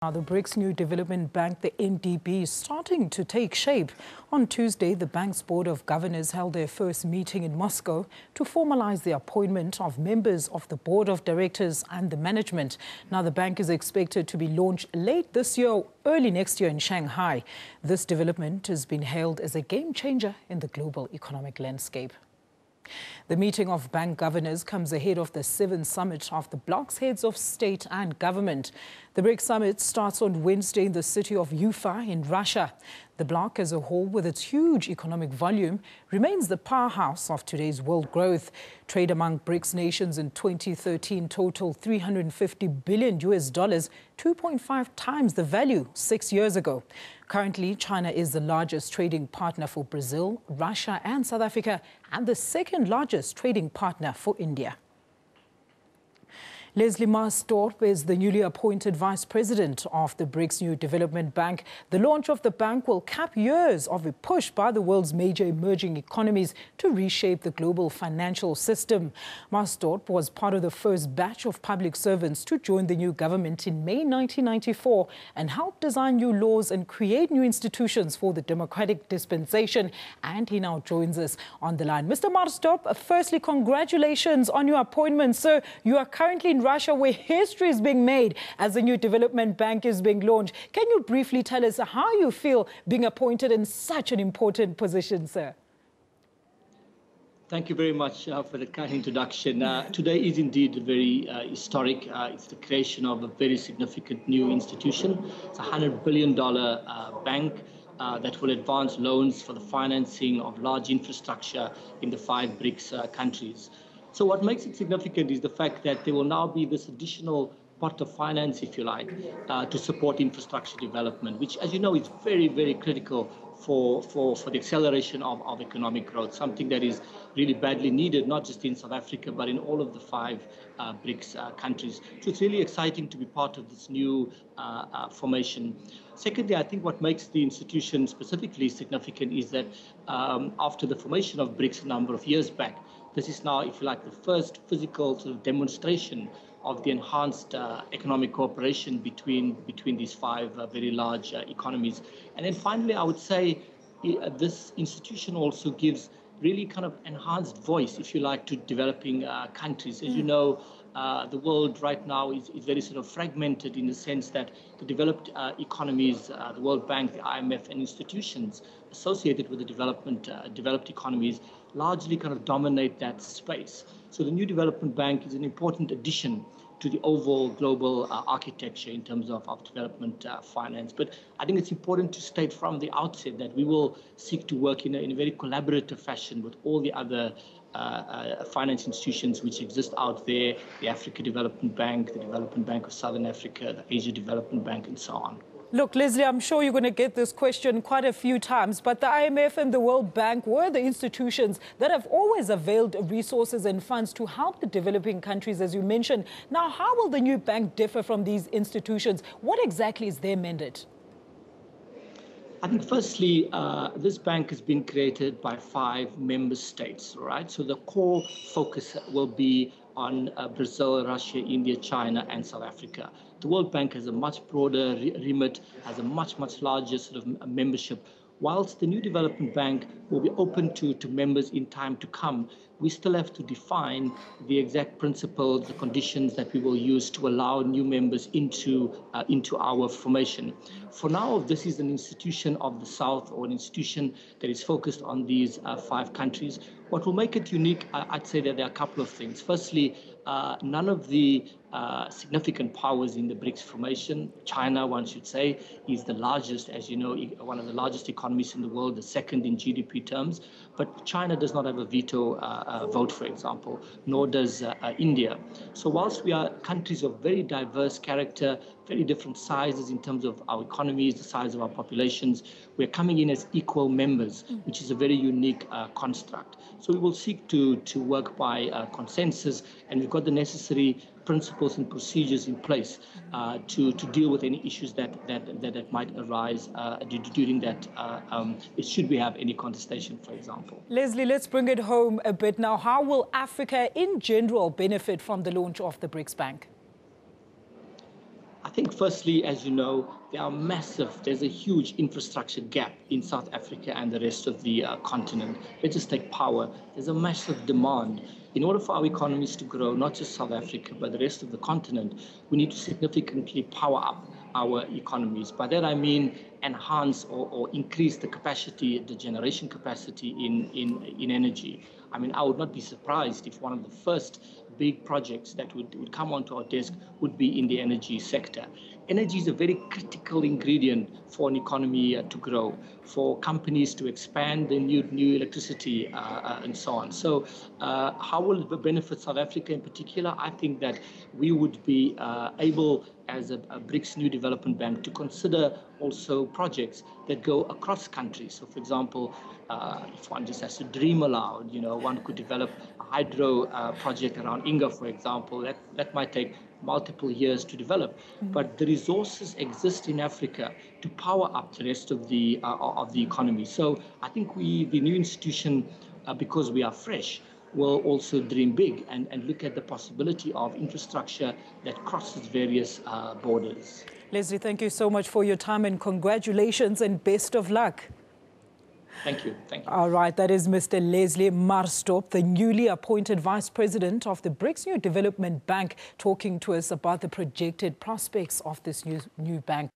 Now, the Brics New Development Bank, the NDB, is starting to take shape. On Tuesday, the bank's Board of Governors held their first meeting in Moscow to formalize the appointment of members of the Board of Directors and the management. Now, the bank is expected to be launched late this year, early next year in Shanghai. This development has been hailed as a game changer in the global economic landscape. The meeting of bank governors comes ahead of the 7th summit of the bloc's heads of state and government. The BRICS summit starts on Wednesday in the city of Ufa in Russia. The bloc as a whole, with its huge economic volume, remains the powerhouse of today's world growth. Trade among BRICS nations in 2013 totaled $350 billion, 2.5 times the value 6 years ago. Currently, China is the largest trading partner for Brazil, Russia and South Africa, and the second largest trading partner for India. Leslie Maasdorp is the newly appointed Vice President of the Brics New Development Bank. The launch of the bank will cap years of a push by the world's major emerging economies to reshape the global financial system. Maasdorp was part of the first batch of public servants to join the new government in May 1994 and helped design new laws and create new institutions for the democratic dispensation. And he now joins us on the line. Mr. Maasdorp, firstly, congratulations on your appointment, sir. You are currently in Russia, where history is being made as the new development bank is being launched. Can you briefly tell us how you feel being appointed in such an important position, sir? Thank you very much for the kind introduction. Today is indeed very historic. It's the creation of a very significant new institution. It's a $100 billion bank that will advance loans for the financing of large infrastructure in the 5 BRICS countries. So what makes it significant is the fact that there will now be this additional pot of finance, if you like, to support infrastructure development, which, as you know, is very, very critical for the acceleration of economic growth, something that is really badly needed, not just in South Africa, but in all of the 5 BRICS countries. So it's really exciting to be part of this new formation. Secondly, I think what makes the institution specifically significant is that after the formation of BRICS a number of years back, this is now, if you like, the first physical sort of demonstration of the enhanced economic cooperation between these 5 very large economies. And then finally, I would say this institution also gives really kind of enhanced voice, if you like, to developing countries. As you know, the world right now is very sort of fragmented in the sense that the developed economies, the World Bank, the IMF, and institutions associated with the developed economies largely kind of dominate that space. So the New Development Bank is an important addition to the overall global architecture in terms of development finance. But I think it's important to state from the outset that we will seek to work in a very collaborative fashion with all the other finance institutions which exist out there, the Africa Development Bank, the Development Bank of Southern Africa, the Asia Development Bank, and so on. Look, Leslie, I'm sure you're going to get this question quite a few times, but the IMF and the World Bank were the institutions that have always availed resources and funds to help the developing countries, as you mentioned. Now, how will the new bank differ from these institutions? What exactly is their mandate? I think firstly, this bank has been created by 5 member states, right? So the core focus will be on Brazil, Russia, India, China, and South Africa. The World Bank has a much broader remit, has a much larger sort of membership. Whilst the New Development Bank will be open to members in time to come, we still have to define the exact principles, the conditions that we will use to allow new members into our formation. For now, this is an institution of the South, or an institution that is focused on these 5 countries. What will make it unique, I'd say that there are a couple of things. Firstly, none of the significant powers in the BRICS formation, China, one should say, is the largest, as you know, one of the largest economies in the world, the second in GDP terms. But China does not have a veto vote, for example, nor does India. So whilst we are countries of very diverse character, very different sizes in terms of our economies, the size of our populations, we're coming in as equal members, which is a very unique construct. So we will seek to work by consensus, and we've got the necessary principles and procedures in place to deal with any issues that might arise during that, should we have any contestation, for example. Leslie, let's bring it home a bit now. How will Africa in general benefit from the launch of the BRICS Bank? I think firstly, as you know, there's a huge infrastructure gap in South Africa and the rest of the continent. Let's just take power. There's a massive demand. In order for our economies to grow, not just South Africa, but the rest of the continent, we need to significantly power up our economies. By that I mean enhance or increase the capacity, the generation capacity in energy. I mean, I would not be surprised if one of the first big projects that would come onto our desk would be in the energy sector. Energy is a very critical ingredient for an economy to grow, for companies to expand the new electricity and so on. So how will it benefit South Africa in particular? I think that we would be able, as a Brics New Development Bank, to consider also projects that go across countries. So, for example, if one just has to dream aloud, one could develop a hydro project around Inga, for example. That might take multiple years to develop, but the resources exist in Africa to power up the rest of the economy. So I think the new institution, because we are fresh, will also dream big and look at the possibility of infrastructure that crosses various borders. Leslie, thank you so much for your time and congratulations and best of luck. Thank you. Thank you. All right, that is Mr. Leslie Maasdorp, the newly appointed Vice President of the Brics New Development Bank, talking to us about the projected prospects of this new bank.